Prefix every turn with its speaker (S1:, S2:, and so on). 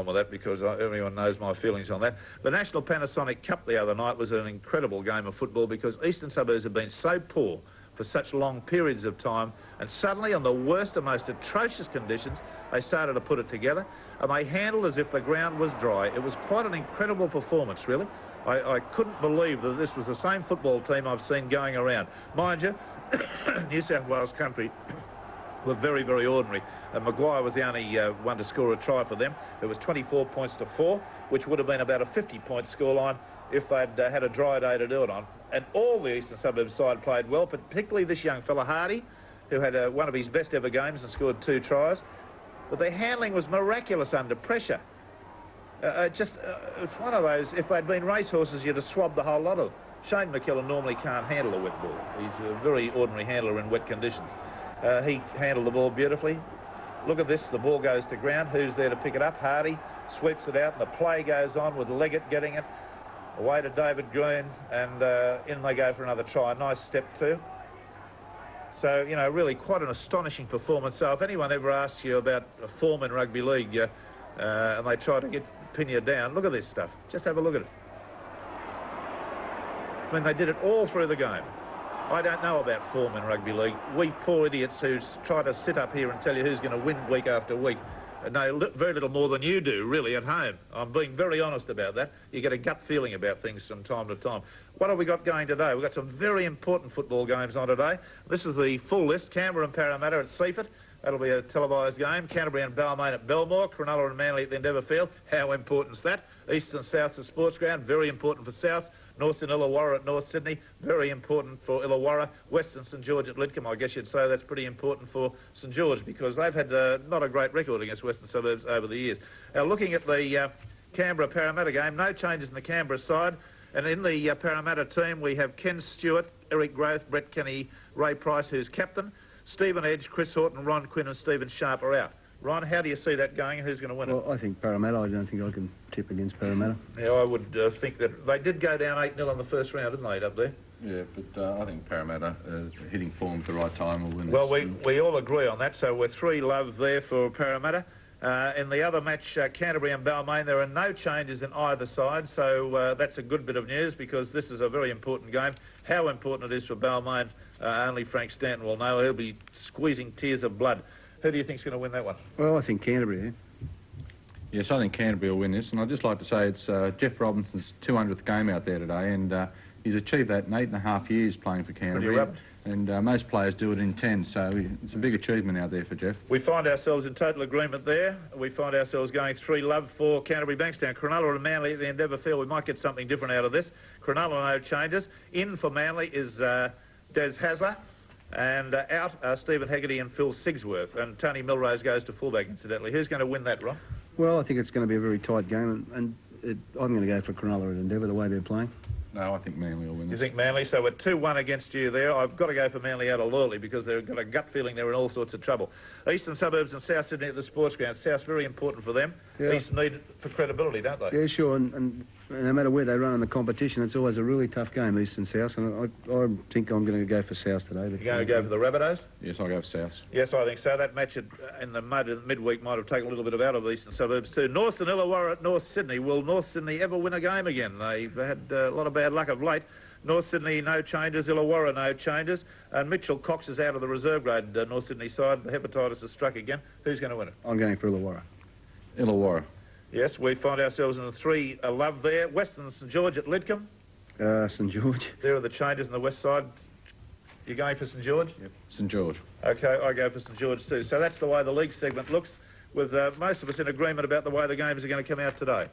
S1: on with that because everyone knows my feelings on that. The National Panasonic Cup the other night was an incredible game of football because Eastern Suburbs have been so poor for such long periods of time, and suddenly on the worst and most atrocious conditions they started to put it together, and they handled as if the ground was dry. It was quite an incredible performance, really. I couldn't believe that this was the same football team I've seen going around. Mind you, New South Wales country were very, very ordinary. Maguire was the only one to score a try for them. It was 24 points to 4, which would have been about a 50-point scoreline if they'd had a dry day to do it on. And all the Eastern Suburbs side played well, particularly this young fella Hardy, who had one of his best ever games and scored 2 tries. But their handling was miraculous under pressure. It's one of those, if they'd been racehorses, you'd have swabbed the whole lot of them. Shane McKellen normally can't handle a wet ball. He's a very ordinary handler in wet conditions. He handled the ball beautifully. Look at this, the ball goes to ground. Who's there to pick it up? Hardy sweeps it out, and the play goes on with Leggett getting it. Away to David Green, and in they go for another try. Nice step too. So, you know, really quite an astonishing performance. So if anyone ever asks you about a form in rugby league and they try to pin you down, look at this stuff. Just have a look at it. I mean, they did it all through the game. I don't know about form in rugby league. We poor idiots who try to sit up here and tell you who's going to win week after week know very little more than you do, really, at home. I'm being very honest about that. You get a gut feeling about things from time to time. What have we got going today? We've got some very important football games on today. This is the full list. Canberra and Parramatta at Seaford. That'll be a televised game. Canterbury and Balmain at Belmore. Cronulla and Manly at the Endeavour Field. How important is that? East and South at Sports Ground. Very important for South. North and Illawarra at North Sydney. Very important for Illawarra. Western St George at Lidcombe. I guess you'd say that's pretty important for St George because they've had not a great record against Western Suburbs over the years. Now, looking at the Canberra-Parramatta game, no changes in the Canberra side. And in the Parramatta team, we have Ken Stewart, Eric Groth, Brett Kenny, Ray Price, who's captain. Stephen Edge, Chris Horton, Ron Quinn and Stephen Sharp are out. Ron, how do you see that going? Who's going to win it?
S2: Well, I think Parramatta. I don't think I can tip against Parramatta.
S1: Yeah, I would think that they did go down 8-0 in the first round, didn't they, up there?
S3: Yeah, but I think Parramatta hitting form at the right time will win.
S1: Well, we all agree on that, so we're 3-love there for Parramatta. In the other match, Canterbury and Balmain, there are no changes in either side, so that's a good bit of news because this is a very important game. How important it is for Balmain, only Frank Stanton will know. He'll be squeezing tears of blood. Who do you think's going to win that one?
S2: Well, I think Canterbury, yeah.
S3: Yes, I think Canterbury will win this, and I'd just like to say it's Jeff Robinson's 200th game out there today, and he's achieved that in 8.5 years playing for Canterbury. And most players do it in 10, so it's a big achievement out there for Jeff.
S1: We find ourselves in total agreement there. We find ourselves going 3-love for Canterbury Bankstown. Cronulla and Manly at the Endeavour Field. We might get something different out of this. Cronulla, no changes. In for Manly is Des Hasler. And out are Stephen Hegarty and Phil Sigsworth. And Tony Milrose goes to fullback, incidentally. Who's going to win that, Ron?
S2: Well, I think it's going to be a very tight game, and I'm going to go for Cronulla at Endeavour, the way they're playing.
S3: No, I think Manly will win this.
S1: You think Manly? So we're 2-1 against you there. I've got to go for Manly out of loyalty because they've got a gut feeling they're in all sorts of trouble. Eastern Suburbs and South Sydney at the Sports Ground. South's very important for them.
S2: Yeah.
S1: East need it for credibility, don't they?
S2: Yeah, sure, and no matter where they run in the competition, it's always a really tough game, East and South, and I think I'm going to go for South today.
S1: You're going to go for the Rabbitohs?
S3: Yes, I'll go for South.
S1: Yes, I think so. That match in the midweek might have taken a little bit out of the Eastern Suburbs too. North and Illawarra at North Sydney. Will North Sydney ever win a game again? They've had a lot of bad luck of late. North Sydney, no changes. Illawarra, no changes. And Mitchell Cox is out of the reserve grade North Sydney side. The hepatitis has struck again. Who's going to win it?
S2: I'm going for Illawarra.
S3: Illawarra.
S1: Yes, we find ourselves in the 3-love there. Western St George at Lidcombe.
S2: St George.
S1: There are the changes on the west side. You're going for St George?
S3: Yep, St George.
S1: OK, I go for St George too. So that's the way the league segment looks, with most of us in agreement about the way the games are going to come out today.